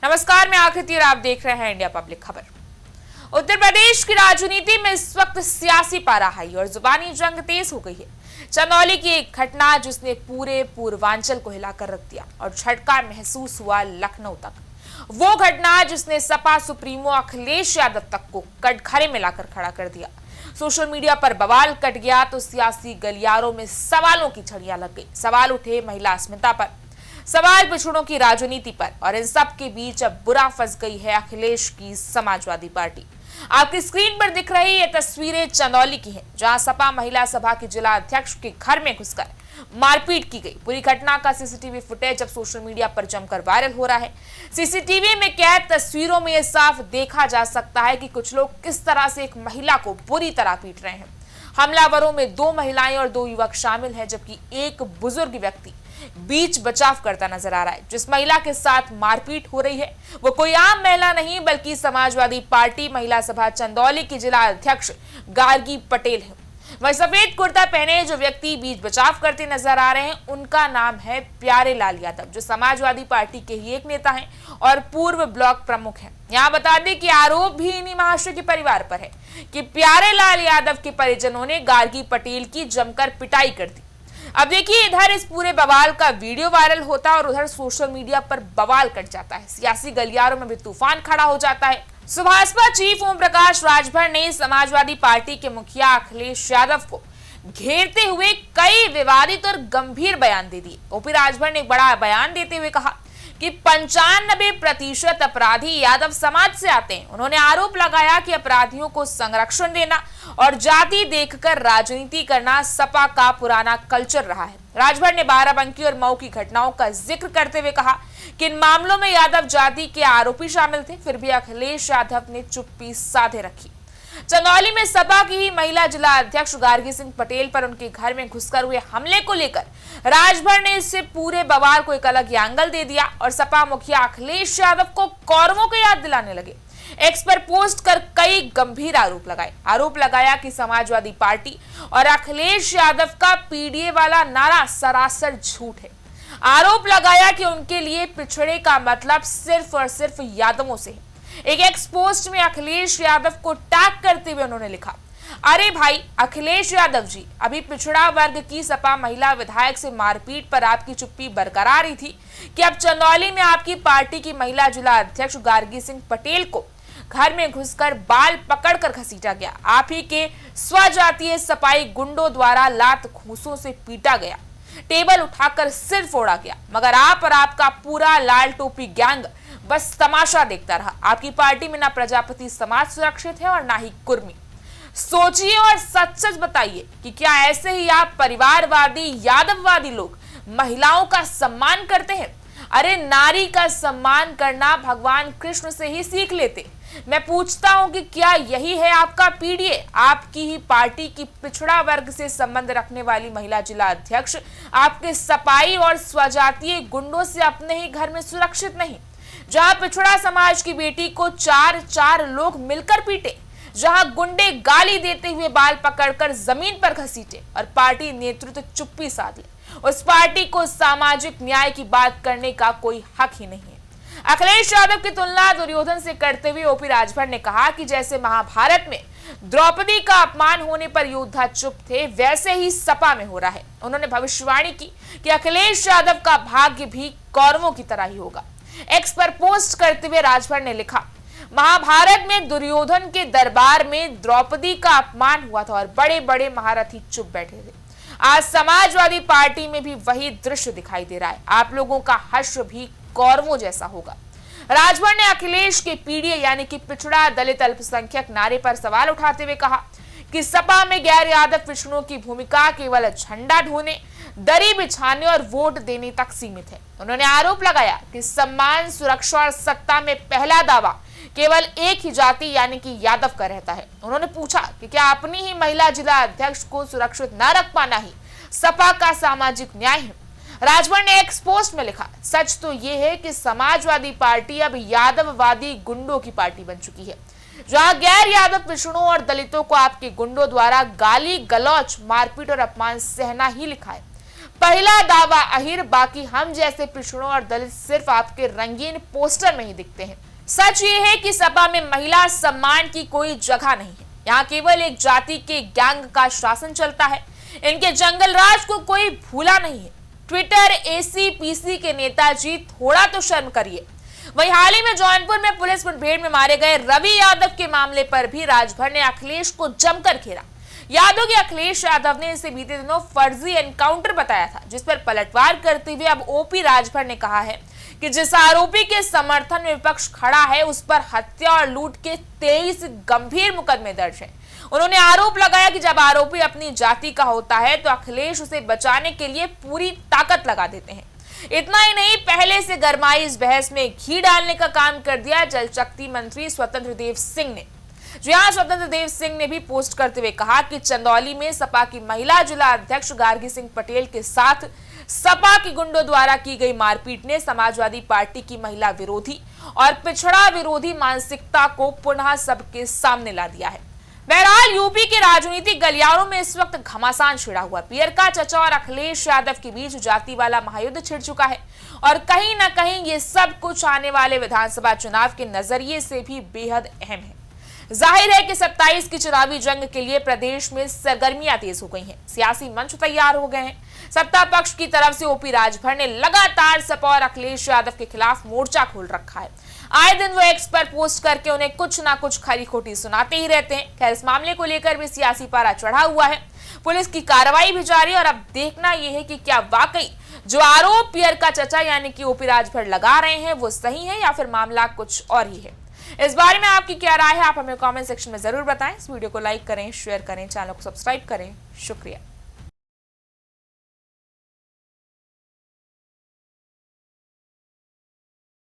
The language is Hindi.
नमस्कार, मैं आकृति और आप देख रहे हैं इंडिया पब्लिक खबर। उत्तर प्रदेश की राजनीति में इस वक्त सियासी पारा हाई और जुबानी जंग तेज हो गई है। चंदौली की एक घटना जिसने पूरे पूर्वांचल को हिलाकर रख दिया और झटका महसूस हुआ लखनऊ तक। वो घटना जिसने सपा सुप्रीमो अखिलेश यादव तक को कटघरे में लाकर खड़ा कर दिया। सोशल मीडिया पर बवाल कट गया तो सियासी गलियारों में सवालों की छड़ियां लग गई। सवाल उठे महिला अस्मिता पर, सवाल पिछड़ों की राजनीति पर, और इन सब के बीच अब बुरा फंस गई है अखिलेश की समाजवादी पार्टी। आपकी स्क्रीन पर दिख रही ये तस्वीरें चंदौली की हैं, जहां सपा महिला सभा के जिला अध्यक्ष के घर में घुसकर मारपीट की गई। पूरी घटना का सीसीटीवी फुटेज अब सोशल मीडिया पर जमकर वायरल हो रहा है। सीसीटीवी में कैद तस्वीरों में यह साफ देखा जा सकता है कि कुछ लोग किस तरह से एक महिला को बुरी तरह पीट रहे हैं। हमलावरों में 2 महिलाएं और 2 युवक शामिल हैं, जबकि एक बुजुर्ग व्यक्ति बीच बचाव करता नजर आ रहा है। जिस महिला के साथ मारपीट हो रही है वो कोई आम महिला नहीं बल्कि समाजवादी पार्टी महिला सभा चंदौली की जिला अध्यक्ष गार्गी पटेल है। वह सफेद कुर्ता पहने जो व्यक्ति बीच बचाव करते नजर आ रहे हैं उनका नाम है प्यारे लाल यादव, जो समाजवादी पार्टी के ही एक नेता हैं और पूर्व ब्लॉक प्रमुख हैं। यहाँ बता दें कि आरोप भी इन्हीं महाशय के परिवार पर है कि प्यारे लाल यादव के परिजनों ने गार्गी पटेल की जमकर पिटाई कर दी। अब देखिए, इधर इस पूरे बवाल का वीडियो वायरल होता है और उधर सोशल मीडिया पर बवाल कट जाता है। सियासी गलियारों में भी तूफान खड़ा हो जाता है। सुभाषपा चीफ ओम प्रकाश राजभर ने समाजवादी पार्टी के मुखिया अखिलेश यादव को घेरते हुए कई विवादित और गंभीर बयान दे दिए। ओपी राजभर ने एक बड़ा बयान देते हुए कहा कि 95% अपराधी यादव समाज से आते हैं। उन्होंने आरोप लगाया कि अपराधियों को संरक्षण देना और जाति देखकर राजनीति करना सपा का पुराना कल्चर रहा है। राजभर ने बाराबंकी और मऊ की घटनाओं का जिक्र करते हुए कहा कि इन मामलों में यादव जाति के आरोपी शामिल थे, फिर भी अखिलेश यादव ने चुप्पी साधे रखी। चंदौली में सपा की ही महिला जिला अध्यक्ष गार्गी सिंह पटेल पर उनके घर में घुसकर हुए हमले को लेकर राजभर ने इससे पूरे बवाल को एक अलग एंगल दे दिया और सपा मुखिया अखिलेश यादव को कौरवों को याद दिलाने लगे। एक्स पर पोस्ट कर कई गंभीर आरोप लगाया कि समाजवादी पार्टी और अखिलेश यादव का पीडीए वाला नारा सरासर झूठ है। आरोप लगाया कि उनके लिए पिछड़े का मतलब सिर्फ और सिर्फ यादवों से है। एक एक्स पोस्ट में अखिलेश यादव को टैग करते हुए उन्होंने लिखा, अरे भाई अखिलेश यादव जी, अभी पिछड़ा वर्ग की सपा महिला विधायक से मारपीट पर आपकी चुप्पी बरकरार ही थी कि अब चंदौली में आपकी पार्टी की महिला जिला अध्यक्ष गार्गी सिंह पटेल को घर में घुसकर बाल पकड़कर घसीटा गया। आप ही के स्वजातीय सपाई गुंडों द्वारा लात घूंसों से पीटा गया, टेबल उठाकर सिर फोड़ा गया, मगर आप और आपका पूरा लाल टोपी गैंग बस तमाशा देखता रहा। आपकी पार्टी में ना प्रजापति समाज सुरक्षित है और ना ही कुर्मी। सोचिए और सच सच बताइए कि क्या ऐसे ही आप परिवारवादी यादववादी लोग महिलाओं का सम्मान करते हैं? अरे नारी का सम्मान करना भगवान कृष्ण से ही सीख लेते। मैं पूछता हूं कि क्या यही है आपका पीडीए? आपकी ही पार्टी की पिछड़ा वर्ग से संबंध रखने वाली महिला जिला अध्यक्ष आपके सपाई और स्वजातीय गुंडों से अपने ही घर में सुरक्षित नहीं, जहां पिछड़ा समाज की बेटी को 4 लोग मिलकर पीटे, जहां गुंडे गाली देते हुए बाल पकड़कर जमीन पर घसीटे और पार्टी नेतृत्व चुप्पी साध ले, उस पार्टी को सामाजिक न्याय की बात करने का कोई हक ही नहीं है। अखिलेश यादव की तुलना दुर्योधन से करते हुए ओपी राजभर ने कहा कि जैसे महाभारत में द्रौपदी का अपमान होने पर योद्धा चुप थे, वैसे ही सपा में हो रहा है। उन्होंने भविष्यवाणी की कि अखिलेश यादव का भाग्य भी कौरवों की तरह ही होगा। एक्स पर पोस्ट करते हुए राजभर ने लिखा, महाभारत में दुर्योधन के दरबार में द्रौपदी का अपमान हुआ था और बड़े बड़े महारथी चुप बैठे थे। आज समाजवादी पार्टी में भी वही दृश्य दिखाई दे रहा है। आप लोगों का हश्र भी कौरवों जैसा होगा। राजभर ने अखिलेश के पीडीए यानी कि पिछड़ा दलित अल्पसंख्यक नारे पर सवाल उठाते हुए कहा कि सपा में गैर यादव पिछड़ों की भूमिका केवल झंडा ढोने, दरी बिछाने और वोट देने तक सीमित है। उन्होंने आरोप लगाया कि सम्मान, सुरक्षा और सत्ता में पहला दावा केवल एक ही जाति यानी कि यादव का रहता है। उन्होंने पूछा कि क्या अपनी ही महिला जिला अध्यक्ष को सुरक्षित न रख पाना ही सपा का सामाजिक न्याय है? राजभर ने एक्स पोस्ट में लिखा, सच तो ये है कि समाजवादी पार्टी अब यादववादी गुंडों की पार्टी बन चुकी है, जहां गैर यादव पिछड़ों और दलितों को आपके गुंडों द्वारा गाली गलौच, मारपीट और अपमान सहना ही लिखा है। पहला दावा अहिर, बाकी हम जैसे पिछड़ों और दलित सिर्फ आपके रंगीन पोस्टर में ही दिखते हैं। सच ये है कि सपा में महिला सम्मान की कोई जगह नहीं है। यहाँ केवल एक जाति के गैंग का शासन चलता है। इनके जंगल राज को कोई भूला नहीं है। ट्विटर एसीपीसी के नेताजी, थोड़ा तो शर्म करिए। वहीं हाल ही में जौनपुर में पुलिस मुठभेड़ में मारे गए रवि यादव के मामले पर भी राजभर ने अखिलेश को जमकर घेरा। यादव के अखिलेश यादव ने इसे बीते दिनों फर्जी एनकाउंटर बताया था, जिस पर पलटवार करते हुए अब ओपी राजभर ने कहा है कि जिस आरोपी के समर्थन में विपक्ष खड़ा है उस पर हत्या और लूट के 23 गंभीर मुकदमे दर्ज हैं। उन्होंने आरोप लगाया कि जब आरोपी अपनी जाति का होता है तो अखिलेश उसे बचाने के लिए पूरी ताकत लगा देते हैं। इतना ही नहीं, पहले से गरमाई इस बहस में घी डालने का काम कर दिया जल शक्ति मंत्री स्वतंत्र देव सिंह ने। जहां स्वतंत्र देव सिंह ने भी पोस्ट करते हुए कहा कि चंदौली में सपा की महिला जिला अध्यक्ष गार्गी सिंह पटेल के साथ सपा की गुंडों द्वारा की गई मारपीट ने समाजवादी पार्टी की महिला विरोधी और पिछड़ा विरोधी मानसिकता को पुनः सबके सामने ला दिया है। बहरहाल यूपी के राजनीतिक गलियारों में इस वक्त घमासान छिड़ा हुआ। पियरका चचा और अखिलेश यादव के बीच जाति वाला महायुद्ध छिड़ चुका है और कहीं ना कहीं ये सब कुछ आने वाले विधानसभा चुनाव के नजरिए से भी बेहद अहम है। जाहिर है कि 27 की चुनावी जंग के लिए प्रदेश में सरगर्मियां तेज हो गई हैं। सियासी मंच तैयार हो गए हैं। सत्ता पक्ष की तरफ से ओपी राजभर ने लगातार सपा और अखिलेश यादव के खिलाफ मोर्चा खोल रखा है। आए दिन वो एक्स पर पोस्ट करके उन्हें कुछ ना कुछ खरी खोटी सुनाते ही रहते हैं। खैर, इस मामले को लेकर भी सियासी पारा चढ़ा हुआ है। पुलिस की कार्रवाई भी जारी है और अब देखना यह है कि क्या वाकई जो आरोप पियरका चचा यानी कि ओपी राजभर लगा रहे हैं वो सही है या फिर मामला कुछ और ही है। इस बारे में आपकी क्या राय है, आप हमें कमेंट सेक्शन में जरूर बताएं। इस वीडियो को लाइक करें, शेयर करें, चैनल को सब्सक्राइब करें। शुक्रिया।